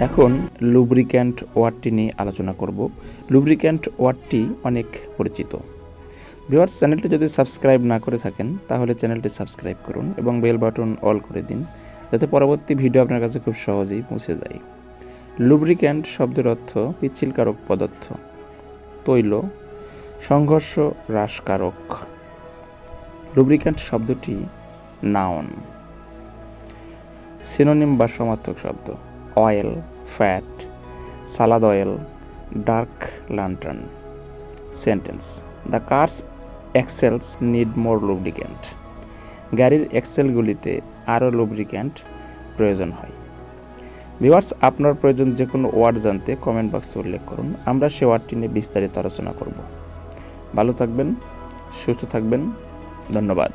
এখন লুব্রিক্যান্ট ওয়ার্ডটি নিয়ে আলোচনা করব। লুব্রিক্যান্ট ওয়ার্ডটি অনেক পরিচিত। ভিউয়ার্স, চ্যানেলটি যদি সাবস্ক্রাইব না করে থাকেন তাহলে চ্যানেলটি সাবস্ক্রাইব করুন এবং বেল বাটন অল করে দিন, যাতে পরবর্তী ভিডিও আপনার কাছে খুব সহজেই পৌঁছে যায়। লুব্রিক্যান্ট শব্দের অর্থ পিচ্ছিলকারক পদার্থ, তৈল, সংঘর্ষ হ্রাসকারক। লুব্রিক্যান্ট শব্দটি নাউন। সিনোনিম বা সমার্থক শব্দ: oil, fat, salad oil, dark lantern. Sentence: the cars axles need more lubricant. গাড়ির এক্সেলগুলিতে আরও লুব্রিক্যান্ট প্রয়োজন হয়। ভিউয়ার্স, আপনার প্রয়োজন যে কোনো ওয়ার্ড জানতে কমেন্ট বক্সে উল্লেখ করুন, আমরা সে ওয়ার্ডটি নিয়ে বিস্তারিত আলোচনা করব। ভালো থাকবেন, সুস্থ থাকবেন, ধন্যবাদ।